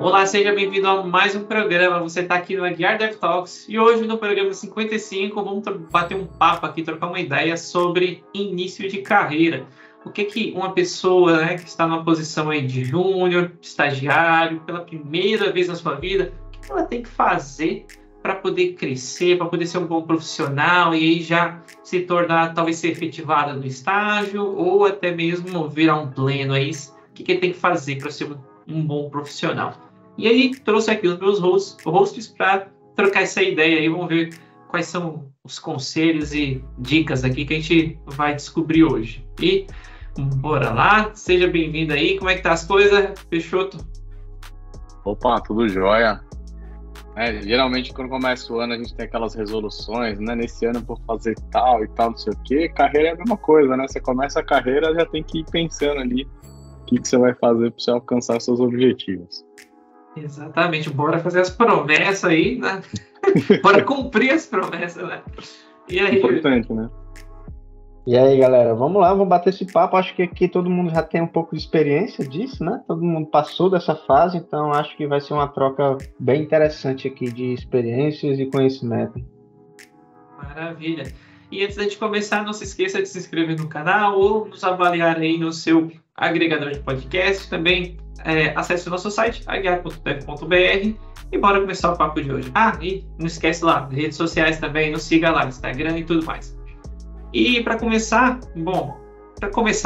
Olá, seja bem-vindo a mais um programa. Você está aqui no Aguiar Dev Talks e hoje no programa 55 vamos bater um papo aqui, trocar uma ideia sobre início de carreira. O que uma pessoa, né, que está numa posição aí de júnior, estagiário, pela primeira vez na sua vida, o que ela tem que fazer para poder crescer, para poder ser um bom profissional e aí já se tornar, talvez ser efetivada no estágio ou até mesmo virar um pleno aí. O que ele tem que fazer para ser um bom profissional? E aí trouxe aqui os meus hosts para trocar essa ideia aí. Vamos ver quais são os conselhos e dicas aqui que a gente vai descobrir hoje. E bora lá, seja bem-vindo aí. Como é que tá as coisas, Peixoto? Opa, tudo jóia. Geralmente quando começa o ano a gente tem aquelas resoluções, né? Nesse ano eu vou fazer tal e tal, não sei o quê. Carreira é a mesma coisa, né? Você começa a carreira, já tem que ir pensando ali o que você vai fazer para você alcançar seus objetivos. Exatamente, bora fazer as promessas aí, né? Bora cumprir as promessas, né? E aí? Importante, né? E aí, galera, vamos lá, vamos bater esse papo. Acho que aqui todo mundo já tem um pouco de experiência disso, né? Todo mundo passou dessa fase, então acho que vai ser uma troca bem interessante aqui de experiências e conhecimento. Maravilha. E antes da gente começar, não se esqueça de se inscrever no canal ou nos avaliar aí no seu agregador de podcast. Também acesse o nosso site, aguiar.dev.br, e bora começar o papo de hoje. E não esquece lá, redes sociais também, nos siga lá, Instagram e tudo mais. E para começar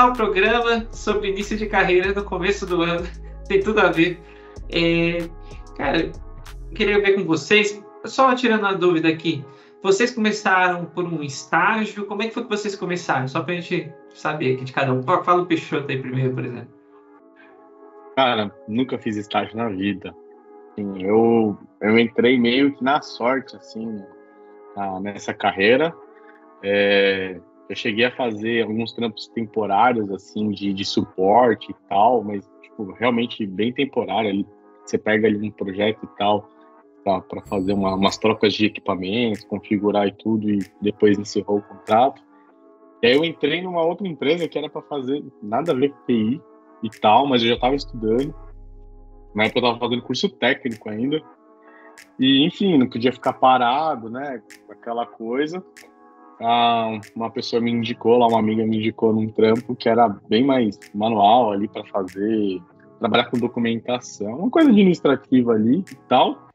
o programa sobre início de carreira no começo do ano, tem tudo a ver. Cara, queria ver com vocês, só tirando a dúvida aqui, vocês começaram por um estágio? Como é que foi que vocês começaram? Só para a gente saber aqui de cada um. Fala o Peixoto aí primeiro, por exemplo. Cara, nunca fiz estágio na vida. Assim, eu entrei meio que na sorte, assim, nessa carreira. Eu cheguei a fazer alguns trampos temporários, assim, de suporte e tal, mas, tipo, realmente bem temporário. Ali, você pega ali um projeto e tal, para fazer umas trocas de equipamentos, configurar e tudo, e depois encerrou o contrato. E aí eu entrei numa outra empresa que era para fazer nada a ver com TI e tal, mas eu já estava estudando. Na época eu estava fazendo curso técnico ainda. E, enfim, não podia ficar parado, né, com aquela coisa. Uma pessoa me indicou lá, uma amiga me indicou num trampo que era bem mais manual ali para fazer, trabalhar com documentação, uma coisa administrativa ali e tal.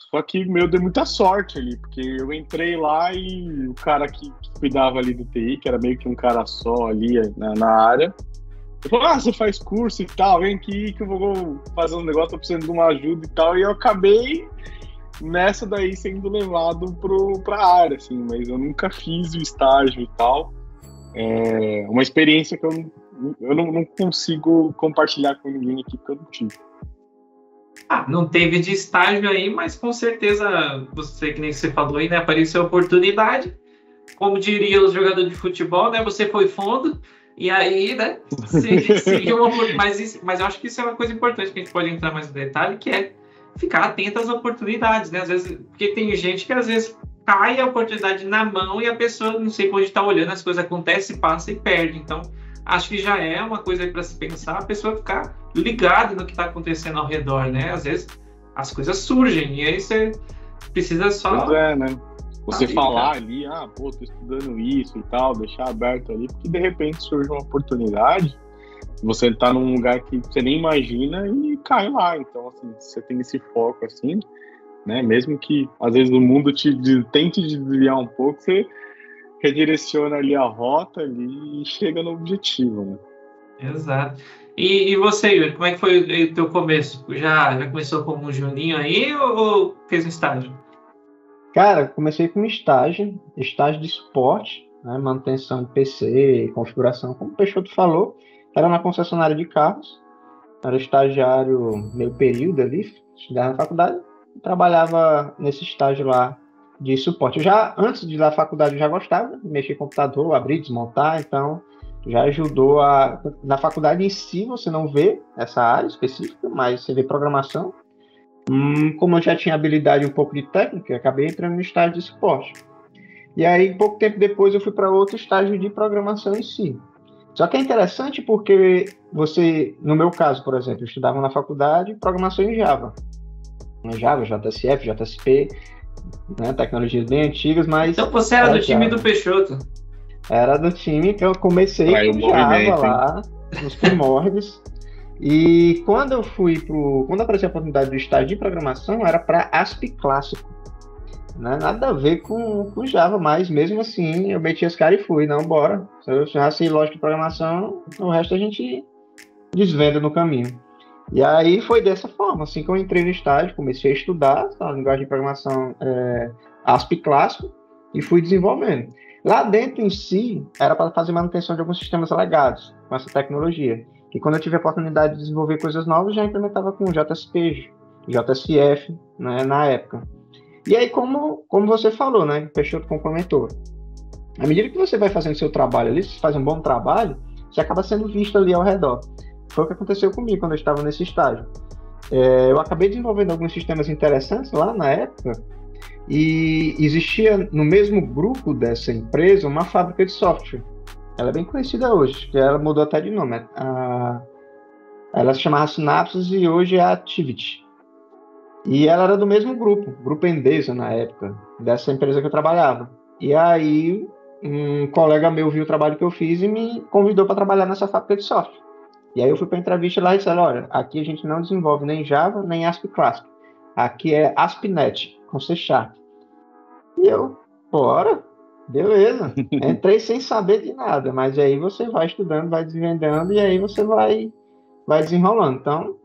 Só que, deu muita sorte ali, porque eu entrei lá e o cara que cuidava ali do TI, que era meio que um cara só ali na área, ele falou, você faz curso e tal, vem aqui que eu vou fazer um negócio, tô precisando de uma ajuda e tal, e eu acabei nessa daí sendo levado pra área, assim, mas eu nunca fiz o estágio e tal. É uma experiência que eu não consigo compartilhar com ninguém aqui, porque eu não tive. Não teve de estágio aí, mas com certeza, você, que nem você falou aí, né, apareceu a oportunidade. Como diria os jogadores de futebol, né, você foi fundo, e aí, né, seguiu mas eu acho que isso é uma coisa importante que a gente pode entrar mais no detalhe, que é ficar atento às oportunidades, né, às vezes, porque tem gente que às vezes cai a oportunidade na mão e a pessoa não sei onde está olhando, as coisas acontecem, passa e perde, então acho que já é uma coisa para se pensar, a pessoa ficar ligada no que está acontecendo ao redor, né? Às vezes as coisas surgem e aí você precisa só... Pois é, né? Você falar ali, tô estudando isso e tal, deixar aberto ali, porque de repente surge uma oportunidade, você tá num lugar que você nem imagina e cai lá. Então, assim, você tem esse foco, assim, né? Mesmo que às vezes o mundo tente desviar um pouco, você redireciona ali a rota ali e chega no objetivo, né? Exato. E você, Yuri, como é que foi o teu começo? Já começou como um juninho aí ou fez um estágio? Cara, comecei com estágio de suporte, né, manutenção de PC, configuração, como o Peixoto falou, era na concessionária de carros, era estagiário meio período ali, estudava na faculdade, trabalhava nesse estágio lá de suporte. Antes de ir na faculdade, eu já gostava de mexer em computador, abrir, desmontar, então já ajudou na faculdade em si, você não vê essa área específica, mas você vê programação. Como eu já tinha habilidade um pouco de técnica, acabei entrando no estágio de suporte. E aí, pouco tempo depois, eu fui para outro estágio de programação em si. Só que é interessante porque você, no meu caso, por exemplo, eu estudava na faculdade programação em Java. Java, JSF, JSP, né, tecnologias bem antigas, mas... Então você era do time do Peixoto. Era do time que eu comecei com Java lá, nos primórdios. E quando eu quando apareceu a oportunidade do estágio de programação, era para ASP clássico. Né? Nada a ver com Java, mas mesmo assim eu meti as caras e fui. Não, bora. Se eu já sei lógica de programação, o resto a gente desvenda no caminho. E aí foi dessa forma, assim que eu entrei no estágio, comecei a estudar a linguagem de programação ASP clássico e fui desenvolvendo. Lá dentro em si, era para fazer manutenção de alguns sistemas legados com essa tecnologia. E quando eu tive a oportunidade de desenvolver coisas novas, já implementava com JSP, JSF, né, na época. E aí, como você falou, né, o Peixoto complementou, à medida que você vai fazendo seu trabalho ali, se faz um bom trabalho, você acaba sendo visto ali ao redor. Foi o que aconteceu comigo quando eu estava nesse estágio. Eu acabei desenvolvendo alguns sistemas interessantes lá na época, e existia no mesmo grupo dessa empresa uma fábrica de software. Ela é bem conhecida hoje, que ela mudou até de nome. Ela se chamava Synapses e hoje é a Activity. E ela era do mesmo grupo Endesa na época, dessa empresa que eu trabalhava. E aí um colega meu viu o trabalho que eu fiz e me convidou para trabalhar nessa fábrica de software. E aí eu fui para a entrevista lá e disse, olha, aqui a gente não desenvolve nem Java, nem ASP Classic. Aqui é ASP.NET, com C#. E eu, bora, beleza. Entrei sem saber de nada, mas aí você vai estudando, vai desvendando e aí você vai desenrolando. Então,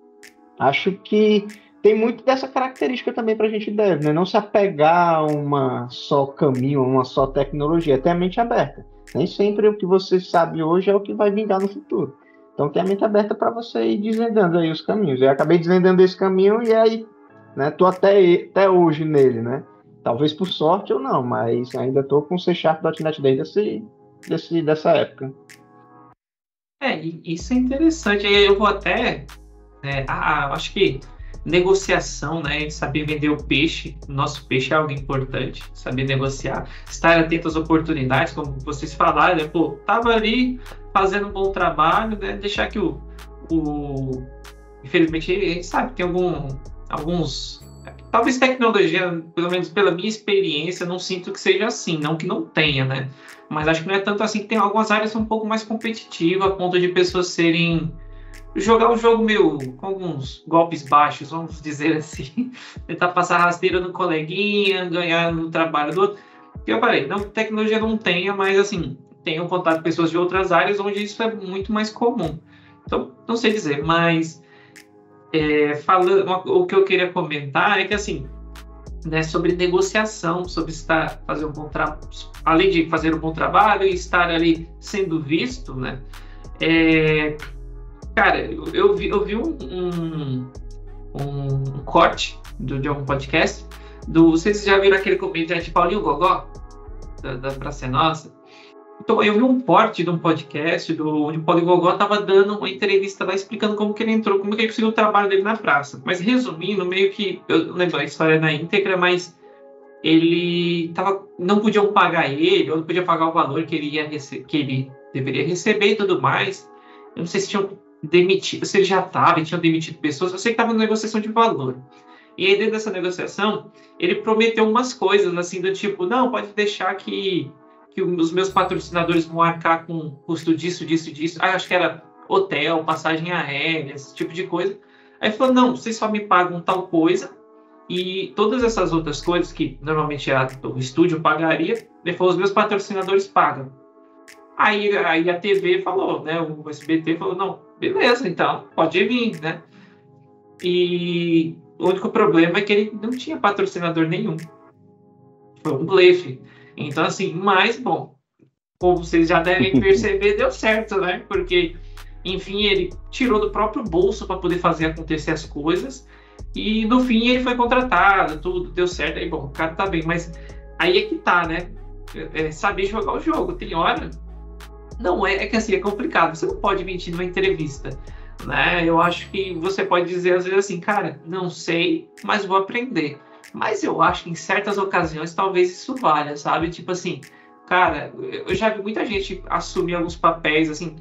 acho que tem muito dessa característica também para a gente deve, né? Não se apegar a uma só caminho, a uma só tecnologia, ter a mente aberta. Nem sempre o que você sabe hoje é o que vai vingar no futuro. Então, tem a mente aberta para você ir desvendando aí os caminhos. Eu acabei desvendando esse caminho e aí, né, tô até hoje nele, né? Talvez por sorte ou não, mas ainda tô com o C#.NET desde dessa época. Isso é interessante. Aí eu vou até... acho que negociação, né? Saber vender o peixe. Nosso peixe é algo importante. Saber negociar. Estar atento às oportunidades, como vocês falaram. Né? Pô, tava ali fazendo um bom trabalho, né? Deixar que infelizmente, a gente sabe que tem alguns... Talvez tecnologia, pelo menos pela minha experiência, não sinto que seja assim, não que não tenha, né? Mas acho que não é tanto assim, que tem algumas áreas um pouco mais competitivas, a ponto de pessoas jogar um jogo meio com alguns golpes baixos, vamos dizer assim, tentar passar rasteira no coleguinha, ganhar no trabalho do outro. E eu falei, não, tecnologia não tenha, mas assim, tenho contato com pessoas de outras áreas onde isso é muito mais comum. Então, não sei dizer, mas... o que eu queria comentar é que assim, né, sobre negociação, sobre fazer um bom trabalho, além de fazer um bom trabalho e estar ali sendo visto, né? Cara, eu vi um corte de algum podcast vocês já viram aquele comediante Paulinho Gogó da Praça é Nossa? Então, eu vi um corte de um podcast onde o Paulinho Gogó estava dando uma entrevista lá explicando como que ele entrou, como que ele conseguiu o trabalho dele na praça. Mas resumindo, meio que, eu não lembro a história na íntegra, mas ele não podiam pagar ele, ou não podia pagar o valor que ele deveria receber e tudo mais. Eu não sei se tinham demitido, se ele já estava, tinham demitido pessoas, eu sei que estava na negociação de valor. E aí, dentro dessa negociação, ele prometeu umas coisas, assim, do tipo, não, pode deixar que os meus patrocinadores vão arcar com custo disso. Acho que era hotel, passagem aérea, esse tipo de coisa. Aí ele falou, não, vocês só me pagam tal coisa e todas essas outras coisas que normalmente o estúdio pagaria, ele falou, os meus patrocinadores pagam. Aí a TV falou, né, o SBT falou, não, beleza, então, pode vir, né? E o único problema é que ele não tinha patrocinador nenhum. Foi um blefe. Então, assim, mas, bom, como vocês já devem perceber, deu certo, né? Porque, enfim, ele tirou do próprio bolso para poder fazer acontecer as coisas e, no fim, ele foi contratado, tudo deu certo. Aí, bom, o cara tá bem, mas aí é que tá, né? Saber jogar o jogo. Tem hora... Não, é que assim, é complicado. Você não pode mentir numa entrevista, né? Eu acho que você pode dizer, às vezes, assim, cara, não sei, mas vou aprender. Mas eu acho que em certas ocasiões talvez isso valha, sabe? Tipo assim, cara, eu já vi muita gente assumir alguns papéis, assim,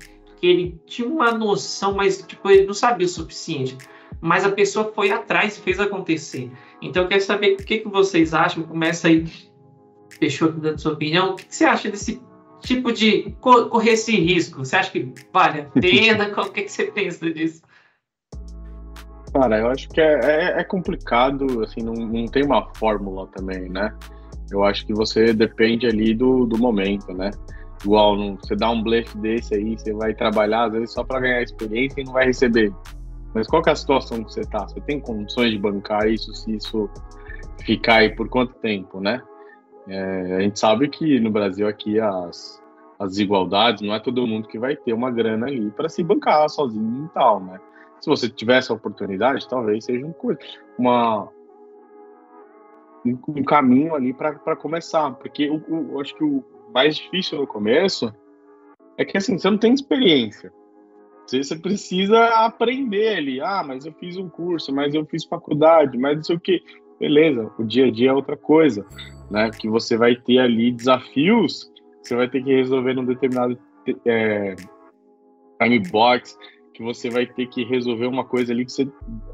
que ele tinha uma noção, mas tipo, ele não sabia o suficiente. Mas a pessoa foi atrás e fez acontecer. Então eu quero saber o que vocês acham. Começa aí, Peixoto, dando sua opinião. O que você acha desse tipo de correr esse risco? Você acha que vale a pena? O que você pensa disso? Cara, eu acho que é complicado, assim, não tem uma fórmula também, né? Eu acho que você depende ali do momento, né? Igual, você dá um blefe desse aí, você vai trabalhar, às vezes, só para ganhar experiência e não vai receber. Mas qual que é a situação que você tá? Você tem condições de bancar isso, se isso ficar aí por quanto tempo, né? A gente sabe que no Brasil aqui as desigualdades, não é todo mundo que vai ter uma grana ali para se bancar sozinho e tal, né? Se você tiver essa oportunidade, talvez seja um caminho ali para começar. Porque eu acho que o mais difícil no começo é que, assim, você não tem experiência. Você precisa aprender ali. Ah, mas eu fiz um curso, mas eu fiz faculdade, mas não sei o quê. Beleza, o dia a dia é outra coisa, né? Que você vai ter ali desafios, você vai ter que resolver num determinado time box, que você vai ter que resolver uma coisa ali que você,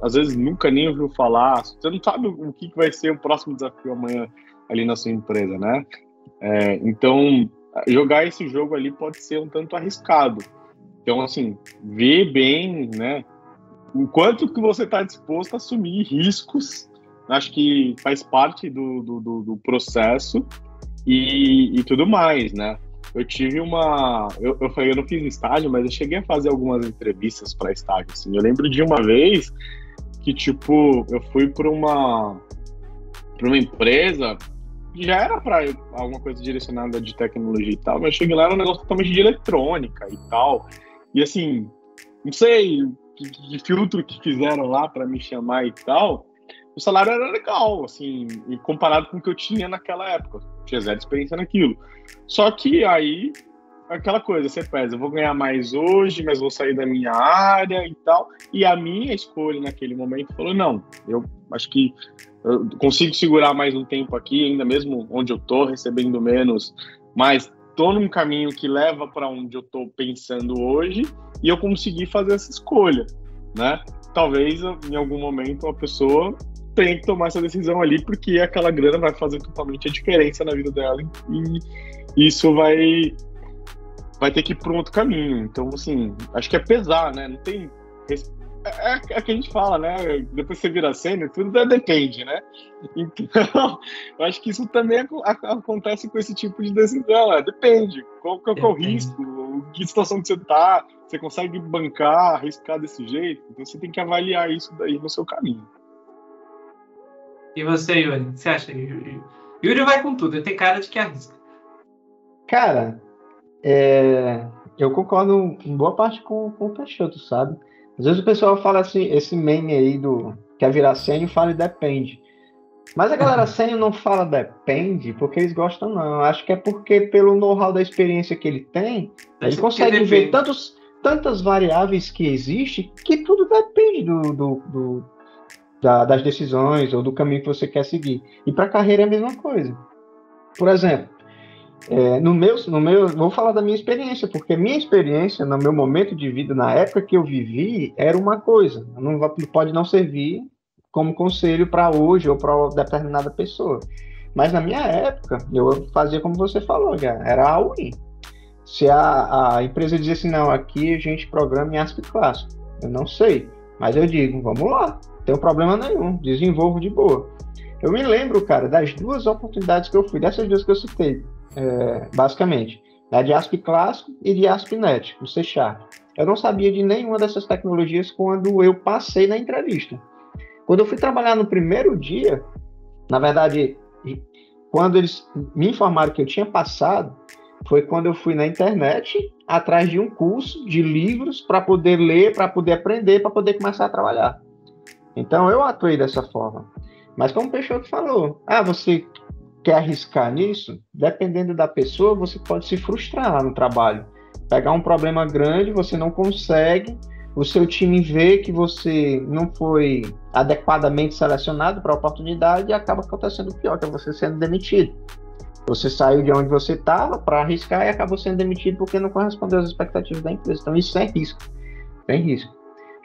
às vezes, nunca nem ouviu falar. Você não sabe o que vai ser o próximo desafio amanhã ali na sua empresa, né? Então, jogar esse jogo ali pode ser um tanto arriscado. Então, assim, ver bem, né, o quanto que você está disposto a assumir riscos. Acho que faz parte do processo e tudo mais, né? Eu tive eu não fiz estágio, mas eu cheguei a fazer algumas entrevistas para estágio, assim. Eu lembro de uma vez que, tipo, eu fui para uma empresa que já era para alguma coisa direcionada de tecnologia e tal, mas eu cheguei lá, era um negócio totalmente de eletrônica e tal. E, assim, não sei que filtro que fizeram lá para me chamar e tal. O salário era legal, assim, comparado com o que eu tinha naquela época. Eu tinha zero experiência naquilo. Só que aí, aquela coisa, você pesa, eu vou ganhar mais hoje, mas vou sair da minha área e tal. E a minha escolha naquele momento falou, não, eu acho que eu consigo segurar mais um tempo aqui, ainda mesmo onde eu tô, recebendo menos, mas tô num caminho que leva para onde eu tô pensando hoje e eu consegui fazer essa escolha, né? Talvez, em algum momento, a pessoa tem que tomar essa decisão ali, porque aquela grana vai fazer totalmente a diferença na vida dela e isso vai ter que ir para um outro caminho. Então, assim, acho que é pesar, né? Não tem... É que a gente fala, né? Depois você vira sênior, tudo depende, né? Então, eu acho que isso também acontece com esse tipo de decisão. Depende. Qual que é o risco? Que situação que você tá? Você consegue bancar, arriscar desse jeito? Então, você tem que avaliar isso daí no seu caminho. E você, Yuri? O que você acha? Yuri vai com tudo, ele tem cara de que arrisca. Cara, eu concordo em boa parte com o Peixoto, sabe? Às vezes o pessoal fala assim, esse meme aí do quer virar sênior, fala e depende. Mas a galera sênior não fala depende porque eles gostam, não. Eu acho que é porque pelo know-how da experiência que ele tem, ele consegue ver tantas variáveis que existem que tudo depende das decisões ou do caminho que você quer seguir. E para a carreira é a mesma coisa. Por exemplo, vou falar da minha experiência, porque minha experiência, no meu momento de vida, na época que eu vivi, era uma coisa. Não pode não servir como conselho para hoje ou para determinada pessoa. Mas na minha época, eu fazia como você falou, era a UI. Se a empresa dizia assim, não, aqui a gente programa em ASP clássico. Eu não sei, mas eu digo, vamos lá, não tem problema nenhum, desenvolvo de boa. Eu me lembro, cara, das duas oportunidades que eu fui, dessas duas que eu citei, basicamente, da de ASP clássico e de ASP.NET, o C#. Eu não sabia de nenhuma dessas tecnologias quando eu passei na entrevista. Quando eu fui trabalhar no primeiro dia, na verdade, quando eles me informaram que eu tinha passado, foi quando eu fui na internet, atrás de um curso de livros para poder ler, para poder aprender, para poder começar a trabalhar. Então, eu atuei dessa forma. Mas como o Peixoto falou, você quer arriscar nisso? Dependendo da pessoa, você pode se frustrar lá no trabalho. Pegar um problema grande, você não consegue, o seu time vê que você não foi adequadamente selecionado para a oportunidade e acaba acontecendo o pior, que é você sendo demitido. Você saiu de onde você estava para arriscar e acabou sendo demitido porque não correspondeu às expectativas da empresa. Então, isso é risco. Tem risco.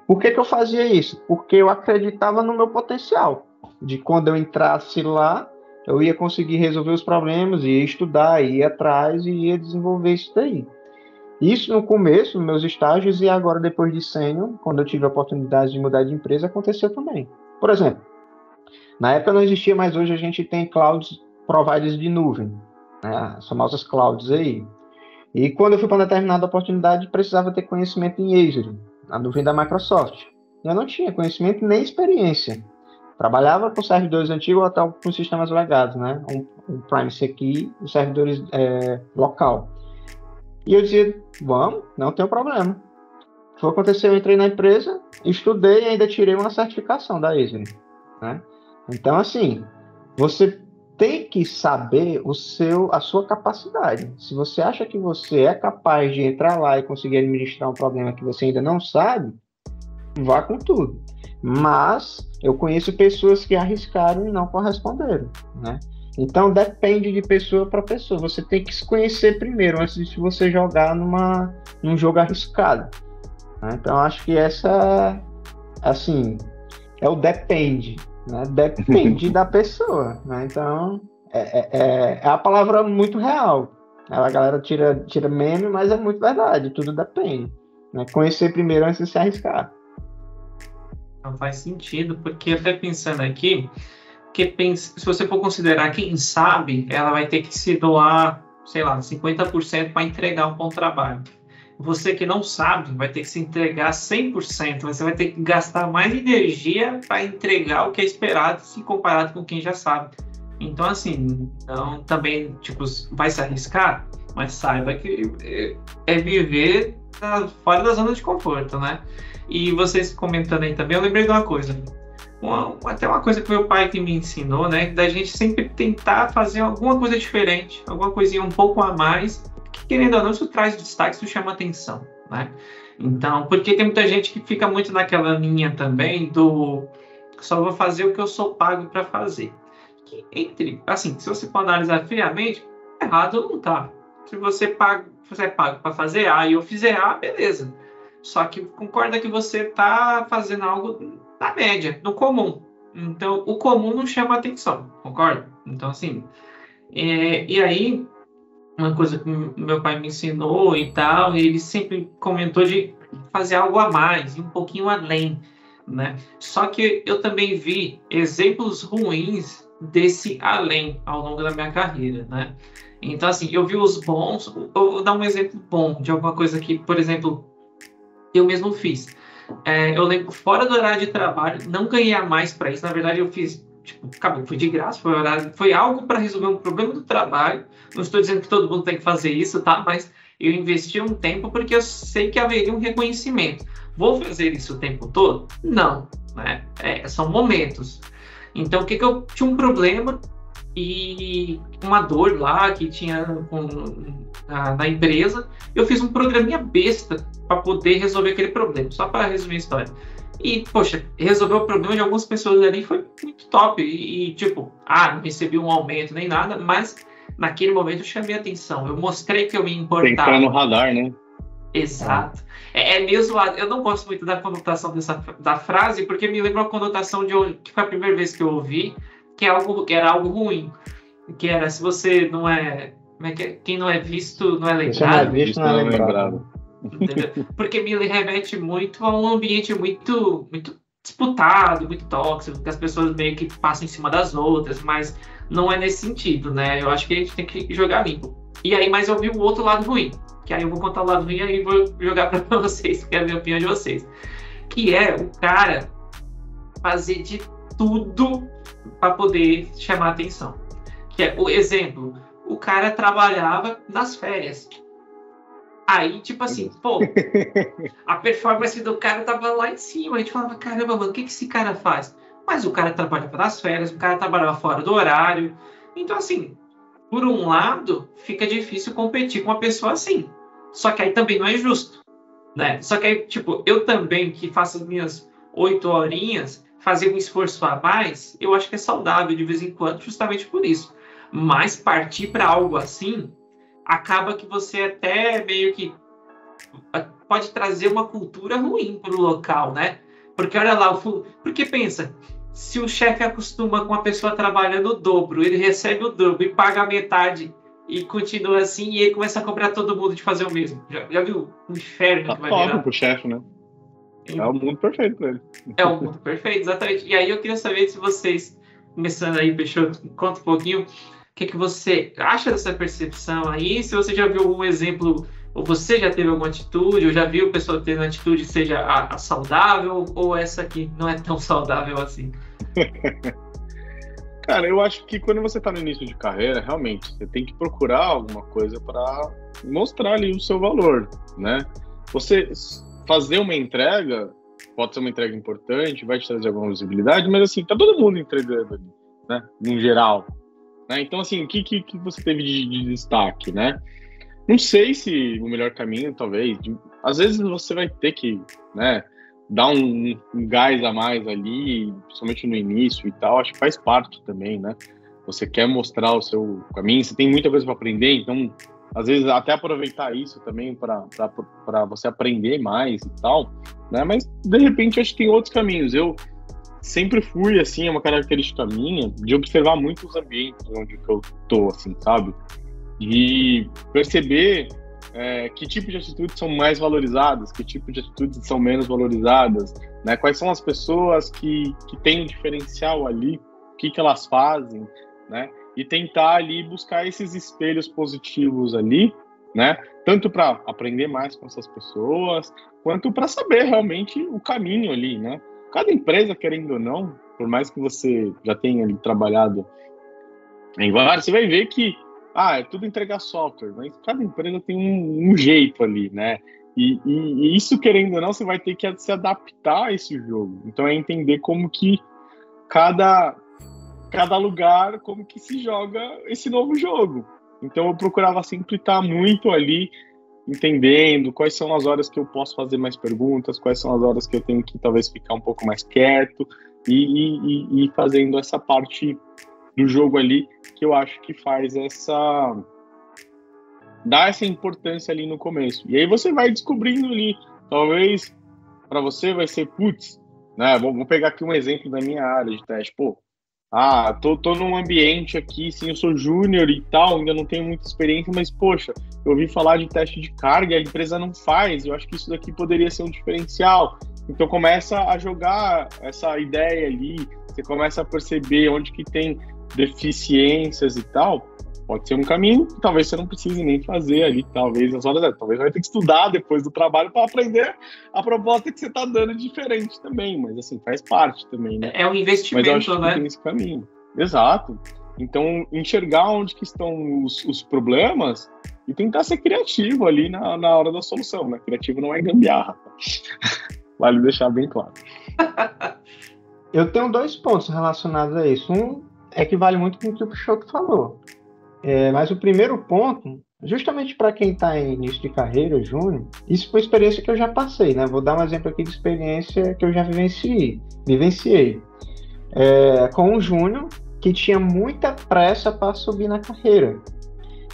Por que eu fazia isso? Porque eu acreditava no meu potencial. De quando eu entrasse lá, eu ia conseguir resolver os problemas, ia estudar, ia ir atrás e ia desenvolver isso daí. Isso no começo, nos meus estágios, e agora depois de sênior, quando eu tive a oportunidade de mudar de empresa, aconteceu também. Por exemplo, na época não existia, mas hoje a gente tem clouds providers de nuvem, né? As famosas clouds aí. E quando eu fui para uma determinada oportunidade, precisava ter conhecimento em Azure, a nuvem da Microsoft. Eu não tinha conhecimento nem experiência. Trabalhava com servidores antigos ou até com sistemas legados, né? Um Privacy aqui, os servidores local. E eu dizia, vamos, não tem problema. O que aconteceu? Eu entrei na empresa, estudei e ainda tirei uma certificação da Azure, né? Então, assim, você tem que saber a sua capacidade. Se você acha que você é capaz de entrar lá e conseguir administrar um problema que você ainda não sabe, vá com tudo. Mas eu conheço pessoas que arriscaram e não corresponderam, né? Então depende de pessoa para pessoa. Você tem que se conhecer primeiro antes de você jogar num jogo arriscado, né? Então acho que essa, assim, é o depende, né? Depende da pessoa, né? Então é a palavra muito real. A galera tira meme, mas é muito verdade. Tudo depende, né? Conhecer primeiro antes de se arriscar. Não faz sentido, porque até pensando aqui, se você for considerar quem sabe, ela vai ter que se doar, sei lá, 50% para entregar um bom trabalho. Você que não sabe vai ter que se entregar 100%, você vai ter que gastar mais energia para entregar o que é esperado, se comparado com quem já sabe. Então, assim, também, tipo, vai se arriscar, mas saiba que é viver fora da zona de conforto, né? E vocês comentando aí também, eu lembrei de uma coisa. Até uma coisa que meu pai que me ensinou, né? Da gente sempre tentar fazer alguma coisa diferente, alguma coisinha um pouco a mais, que querendo ou não, isso traz destaque, isso chama atenção, né? Então, porque tem muita gente que fica muito naquela linha também do só vou fazer o que eu sou pago para fazer. Que, assim, se você for analisar friamente, errado não tá. Se você é pago para fazer A e eu fizer A, beleza. Só que concorda que você está fazendo algo na média, no comum. Então, o comum não chama atenção, concorda? Então, assim, e aí, uma coisa que meu pai me ensinou e tal, ele sempre comentou de fazer algo a mais, um pouquinho além, né? Só que eu também vi exemplos ruins desse além ao longo da minha carreira, né? Então, assim, eu vi os bons, eu vou dar um exemplo bom de alguma coisa que, por exemplo, eu mesmo fiz. Eu lembro, fora do horário de trabalho, não ganhei a mais para isso. Na verdade, eu fiz, tipo, acabou, foi de graça, foi algo para resolver um problema do trabalho. Não estou dizendo que todo mundo tem que fazer isso, tá? Mas eu investi um tempo porque eu sei que haveria um reconhecimento. Vou fazer isso o tempo todo? Não, né? São momentos. Então, o que eu tinha um problema e uma dor lá que tinha na empresa, eu fiz um programinha besta para poder resolver aquele problema, só para resumir a história. E, poxa, resolveu o problema de algumas pessoas ali, foi muito top. E tipo, não recebi um aumento nem nada, mas naquele momento eu chamei a atenção, eu mostrei que eu me importava. Tem que no radar, né? Exato. É mesmo, eu não gosto muito da conotação da frase, porque me lembra uma conotação que foi a primeira vez que eu ouvi, que era algo ruim. Que era, se você não é... Como é que é? Quem não é visto não é lembrado. Se não é visto, não é lembrado. Porque me remete muito a um ambiente muito, muito disputado, muito tóxico, que as pessoas meio que passam em cima das outras, mas não é nesse sentido, né? Eu acho que a gente tem que jogar limpo. E aí, mas eu vi o outro lado ruim, que aí eu vou contar o lado ruim e aí vou jogar para vocês, que é a minha opinião de vocês. Que é o cara fazer de tudo para poder chamar a atenção. Que é o exemplo, o cara trabalhava nas férias. Aí, tipo assim, pô, a performance do cara tava lá em cima. A gente falava, caramba, mano, o que esse cara faz? Mas o cara trabalhava nas férias, o cara trabalhava fora do horário. Então, assim, por um lado, fica difícil competir com uma pessoa assim. Só que aí também não é justo, né? Só que aí, tipo, eu também, que faço as minhas 8 horinhas, fazer um esforço a mais, eu acho que é saudável de vez em quando, justamente por isso. Mas partir para algo assim, acaba que você até meio que pode trazer uma cultura ruim para o local, né? Porque olha lá, porque pensa, se o chefe acostuma com a pessoa trabalhando o dobro, ele recebe o dobro e paga a metade e continua assim, e ele começa a cobrar todo mundo de fazer o mesmo. Já viu o inferno que vai virar? Pro chefe, né? É o mundo perfeito para ele. É o mundo perfeito, exatamente. E aí eu queria saber se vocês, começando aí, Peixoto, conta um pouquinho, o que você acha dessa percepção aí, se você já viu algum exemplo, ou você já teve alguma atitude, ou já viu pessoa tendo atitude, seja a saudável, ou essa que não é tão saudável assim? Cara, eu acho que quando você está no início de carreira, realmente, você tem que procurar alguma coisa para mostrar ali o seu valor, né? Você fazer uma entrega, pode ser uma entrega importante, vai te trazer alguma visibilidade, mas assim, tá todo mundo entregando ali, né? No geral. Né? Então, assim, o que você teve de destaque, né? Não sei se o melhor caminho, talvez, às vezes você vai ter que, né, dar um gás a mais ali, principalmente no início e tal, acho que faz parte também, né? Você quer mostrar o seu caminho, você tem muita coisa para aprender, então, às vezes, até aproveitar isso também para você aprender mais e tal, né? Mas, de repente, acho que tem outros caminhos. Eu sempre fui, assim, é uma característica minha, de observar muito os ambientes onde eu tô, assim, sabe? E perceber que tipo de atitudes são mais valorizadas, que tipo de atitudes são menos valorizadas, né? Quais são as pessoas que têm um diferencial ali, o que elas fazem, né? E tentar ali buscar esses espelhos positivos ali, né? Tanto para aprender mais com essas pessoas, quanto para saber realmente o caminho ali, né? Cada empresa, querendo ou não, por mais que você já tenha ali trabalhado em vários, você vai ver que é tudo entregar software, mas cada empresa tem um jeito ali, né? E isso, querendo ou não, você vai ter que se adaptar a esse jogo. Então é entender como que cada lugar, como que se joga esse novo jogo. Então eu procurava sempre estar muito ali, entendendo quais são as horas que eu posso fazer mais perguntas, quais são as horas que eu tenho que talvez ficar um pouco mais quieto e fazendo essa parte do jogo ali, que eu acho que faz dá essa importância ali no começo. E aí você vai descobrindo ali, talvez para você vai ser, né? Vou pegar aqui um exemplo da minha área de teste. Tô num ambiente aqui, sim, eu sou júnior e tal, ainda não tenho muita experiência, mas, poxa, eu ouvi falar de teste de carga e a empresa não faz, eu acho que isso daqui poderia ser um diferencial. Então começa a jogar essa ideia ali, você começa a perceber onde que tem deficiências e tal, pode ser um caminho que talvez você não precise nem fazer ali, talvez nas horas, talvez vai ter que estudar depois do trabalho para aprender a proposta que você está dando diferente também, mas assim, faz parte também, né? É um investimento, mas eu acho né? Que tem esse caminho. Exato. Então, enxergar onde que estão os problemas e tentar ser criativo ali na hora da solução, né? Criativo não é gambiarra. Vale deixar bem claro. Eu tenho 2 pontos relacionados a isso. Um é que vale muito com o que o Peixoto falou. Mas o primeiro ponto, justamente para quem está em início de carreira, júnior, isso foi experiência que eu já passei, né? Vou dar um exemplo aqui de experiência que eu já vivenciei. Com um júnior que tinha muita pressa para subir na carreira.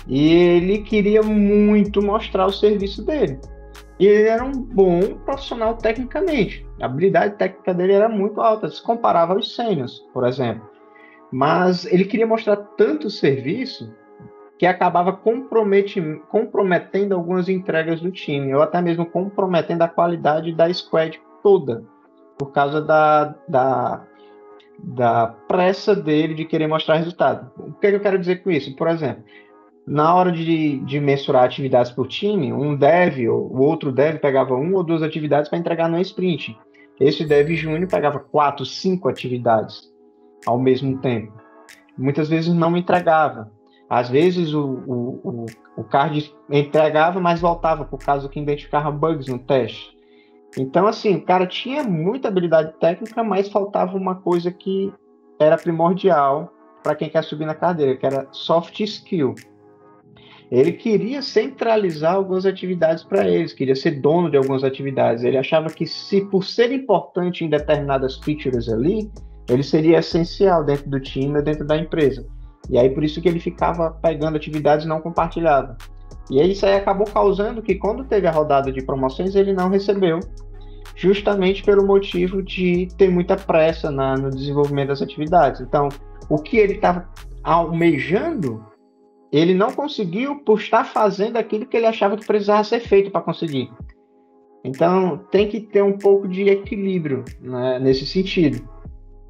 E ele queria muito mostrar o serviço dele. E ele era um bom profissional tecnicamente. A habilidade técnica dele era muito alta, se comparava aos sêniors, por exemplo. Mas ele queria mostrar tanto serviço que acabava comprometendo algumas entregas do time, ou até mesmo comprometendo a qualidade da squad toda, por causa da pressa dele de querer mostrar resultado. O que eu quero dizer com isso? Por exemplo, na hora de mensurar atividades por time, um dev ou o outro dev pegava 1 ou 2 atividades para entregar no sprint. Esse dev júnior pegava 4, 5 atividades ao mesmo tempo. Muitas vezes não entregava. Às vezes o card entregava, mas voltava por causa que identificava bugs no teste. Então, assim, o cara tinha muita habilidade técnica, mas faltava uma coisa que era primordial para quem quer subir na cadeira, que era soft skill. Ele queria centralizar algumas atividades para eles, queria ser dono de algumas atividades. Ele achava que, por ser importante em determinadas features ali, ele seria essencial dentro do time, dentro da empresa. E aí por isso que ele ficava pegando atividades e não compartilhava. E aí isso aí acabou causando que quando teve a rodada de promoções ele não recebeu, justamente pelo motivo de ter muita pressa no desenvolvimento das atividades. Então, o que ele estava almejando, ele não conseguiu por estar fazendo aquilo que ele achava que precisava ser feito para conseguir. Então, tem que ter um pouco de equilíbrio, né, nesse sentido.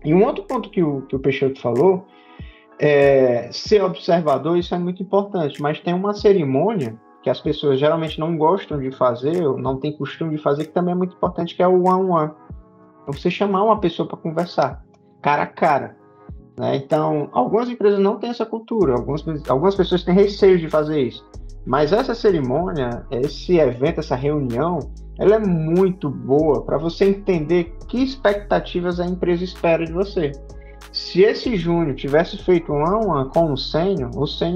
E um outro ponto que o Peixoto falou, ser observador, isso é muito importante, mas tem uma cerimônia que as pessoas geralmente não gostam de fazer, ou não têm costume de fazer, que também é muito importante, que é o one-on-one. Então, você chamar uma pessoa para conversar, cara a cara. Né? Então, algumas empresas não têm essa cultura, algumas pessoas têm receio de fazer isso. Mas essa cerimônia, esse evento, essa reunião, ela é muito boa para você entender que expectativas a empresa espera de você. Se esse júnior tivesse feito um one-on-one com o sênior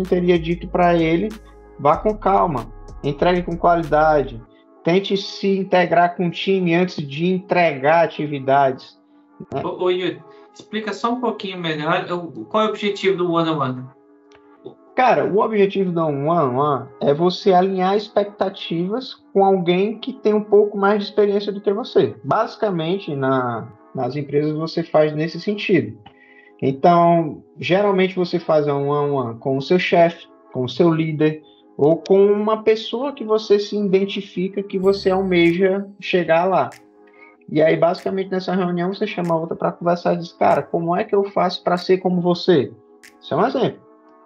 teria dito para ele: vá com calma, entregue com qualidade, tente se integrar com o time antes de entregar atividades. Né? Ô Yuri, explica só um pouquinho melhor qual é o objetivo do one-on-one. Cara, o objetivo do one-on-one é você alinhar expectativas com alguém que tem um pouco mais de experiência do que você. Basicamente, nas empresas você faz nesse sentido. Então, geralmente você faz um one-on-one com o seu chefe, com o seu líder, ou com uma pessoa que você se identifica que você almeja chegar lá. E aí, basicamente, nessa reunião, você chama a outra para conversar e diz: cara, como é que eu faço para ser como você? Isso é um exemplo,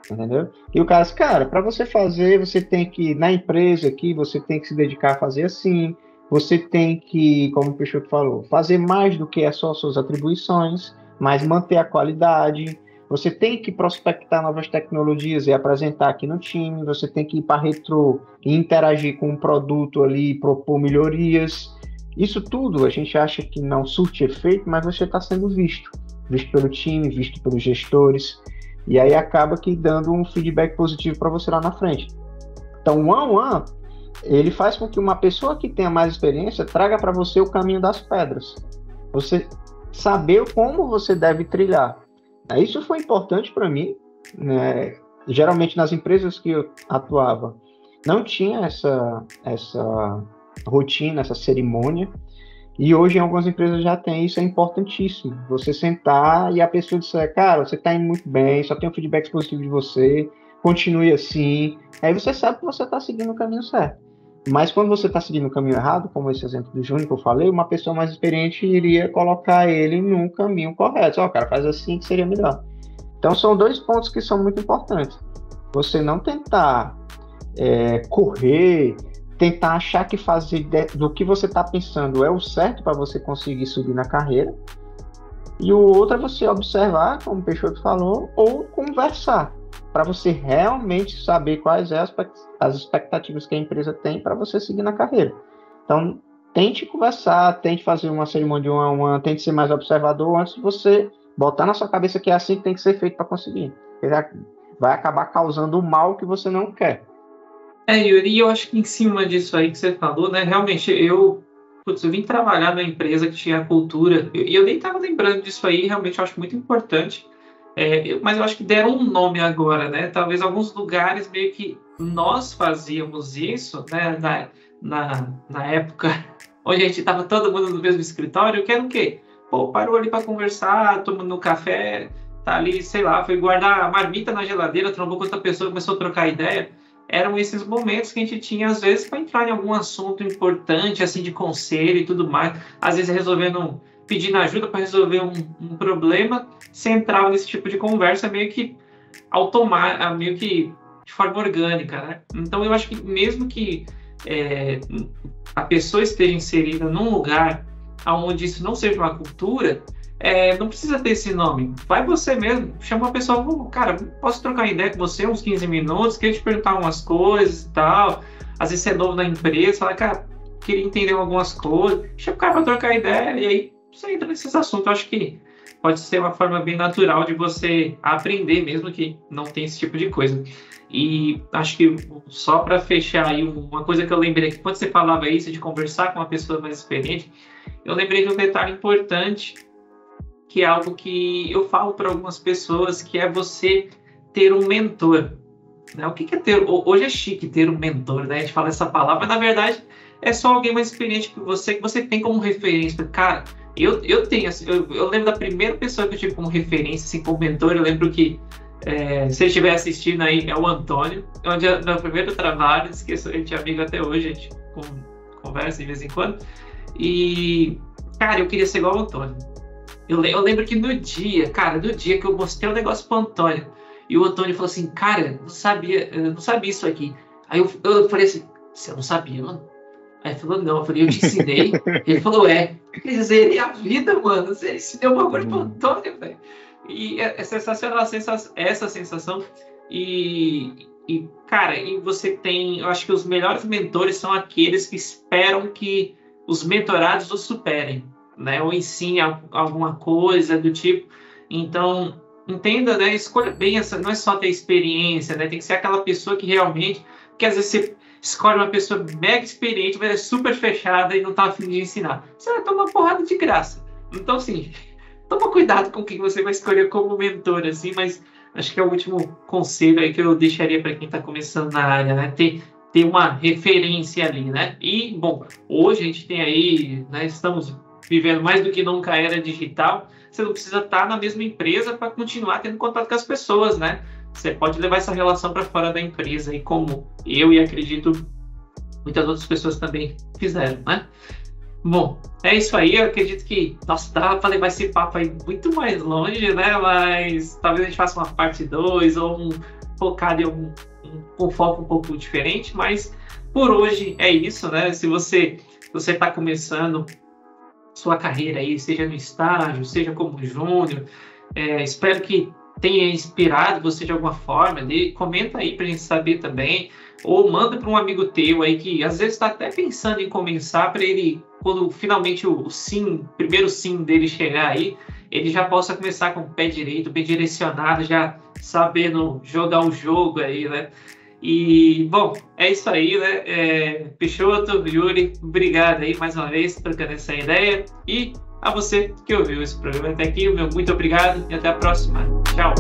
entendeu? E o cara diz: cara, para você fazer, você tem que, na empresa aqui, você tem que se dedicar a fazer assim, você tem que, como o Peixoto falou, fazer mais do que só suas atribuições, mas manter a qualidade. Você tem que prospectar novas tecnologias e apresentar aqui no time. Você tem que ir para retrô e interagir com o produto ali, propor melhorias. Isso tudo a gente acha que não surte efeito, mas você está sendo visto pelo time, visto pelos gestores. E aí acaba que dando um feedback positivo para você lá na frente. Então, o one-on-one, ele faz com que uma pessoa que tenha mais experiência traga para você o caminho das pedras. Você saber como você deve trilhar. Isso foi importante para mim, né? Geralmente nas empresas que eu atuava não tinha essa rotina, essa cerimônia, e hoje em algumas empresas já tem. Isso é importantíssimo, você sentar e a pessoa disser: cara, você está indo muito bem, só tem um feedback positivo de você, continue assim. Aí você sabe que você está seguindo o caminho certo. Mas quando você está seguindo o caminho errado, como esse exemplo do Júnior que eu falei, uma pessoa mais experiente iria colocar ele num caminho correto. Cara, faz assim que seria melhor. Então são dois pontos que são muito importantes. Você não tentar correr, tentar achar que fazer do que você está pensando é o certo para você conseguir subir na carreira. E o outro é você observar, como o Peixoto falou, ou conversar, para você realmente saber quais são as expectativas que a empresa tem para você seguir na carreira. Então, tente conversar, tente fazer uma cerimônia de one-on-one, tente ser mais observador antes de você botar na sua cabeça que é assim que tem que ser feito para conseguir. Vai acabar causando o mal que você não quer. Yuri, eu acho que em cima disso aí que você falou, né, realmente eu vim trabalhar numa empresa que tinha cultura, e eu nem estava lembrando disso aí, realmente eu acho muito importante. Mas eu acho que deram um nome agora, né? Talvez alguns lugares meio que nós fazíamos isso, né? Na época onde a gente estava todo mundo no mesmo escritório, que era o quê? Pô, parou ali para conversar, tomando café, tá ali, sei lá, foi guardar a marmita na geladeira, trombou com outra pessoa, começou a trocar ideia. Eram esses momentos que a gente tinha, às vezes, para entrar em algum assunto importante, assim, de conselho e tudo mais. Às vezes pedindo ajuda para resolver um problema, você entrava nesse tipo de conversa meio que meio que de forma orgânica, né? Então eu acho que mesmo que a pessoa esteja inserida num lugar onde isso não seja uma cultura, não precisa ter esse nome. Vai você mesmo, chama uma pessoa: cara, posso trocar ideia com você uns 15 minutos, queria te perguntar umas coisas e tal. Às vezes você é novo na empresa, fala: cara, queria entender algumas coisas. Chama o cara para trocar ideia e aí você entra nesses assuntos. Eu acho que pode ser uma forma bem natural de você aprender, mesmo que não tenha esse tipo de coisa. E acho que só para fechar aí, uma coisa que eu lembrei, que quando você falava isso de conversar com uma pessoa mais experiente, eu lembrei de um detalhe importante, que é algo que eu falo para algumas pessoas, que é você ter um mentor, né? O que é ter? Hoje é chique ter um mentor, né? A gente fala essa palavra, mas na verdade é só alguém mais experiente que você tem como referência. Cara, eu tenho, assim, eu lembro da primeira pessoa que eu tive como referência, assim, como mentor. Eu lembro que, se ele estiver assistindo aí, é o Antônio, onde no primeiro trabalho, esqueço, a gente é amigo até hoje, a gente conversa de vez em quando. E, cara, eu queria ser igual ao Antônio. Eu lembro que no dia que eu mostrei o negócio pro Antônio, e o Antônio falou assim, cara, eu não sabia isso aqui. Aí eu falei assim, você não sabia, mano? Aí ele falou, não. Eu falei, eu te ensinei. Ele falou, quer dizer, a vida, mano, você ensinou uma coisa pro Antônio, velho. E é sensacional essa sensação. E, cara, e você tem, eu acho que os melhores mentores são aqueles que esperam que os mentorados os superem, né? Ou ensinem alguma coisa do tipo. Então, entenda, né? Escolha bem não é só ter experiência, né? Tem que ser aquela pessoa que realmente, que às vezes você escolhe uma pessoa mega experiente, mas é super fechada e não tá afim de ensinar. Você vai tomar uma porrada de graça. Então, assim, toma cuidado com quem você vai escolher como mentor, assim, mas acho que é o último conselho aí que eu deixaria para quem está começando na área, né? Ter uma referência ali, né? E, bom, hoje a gente tem aí, né? Estamos vivendo mais do que nunca a era digital. Você não precisa estar na mesma empresa para continuar tendo contato com as pessoas, né? Você pode levar essa relação para fora da empresa, e como eu e acredito muitas outras pessoas também fizeram, né? Bom, é isso aí. Eu acredito que, nossa, dá para levar esse papo aí muito mais longe, né? Mas talvez a gente faça uma parte 2 ou focado em um foco um pouco diferente. Mas por hoje é isso, né? Se você está começando sua carreira aí, seja no estágio, seja como júnior, espero que tenha inspirado você de alguma forma. Comenta aí para a gente saber também, ou manda para um amigo teu aí que às vezes está até pensando em começar, para ele, quando finalmente o primeiro sim dele chegar aí, ele já possa começar com o pé direito, bem direcionado, já sabendo jogar o jogo aí, né? E, bom, é isso aí, né? Peixoto, Yuri, obrigado aí mais uma vez trocando essa ideia. E a você que ouviu esse programa até aqui, meu muito obrigado e até a próxima. Tchau!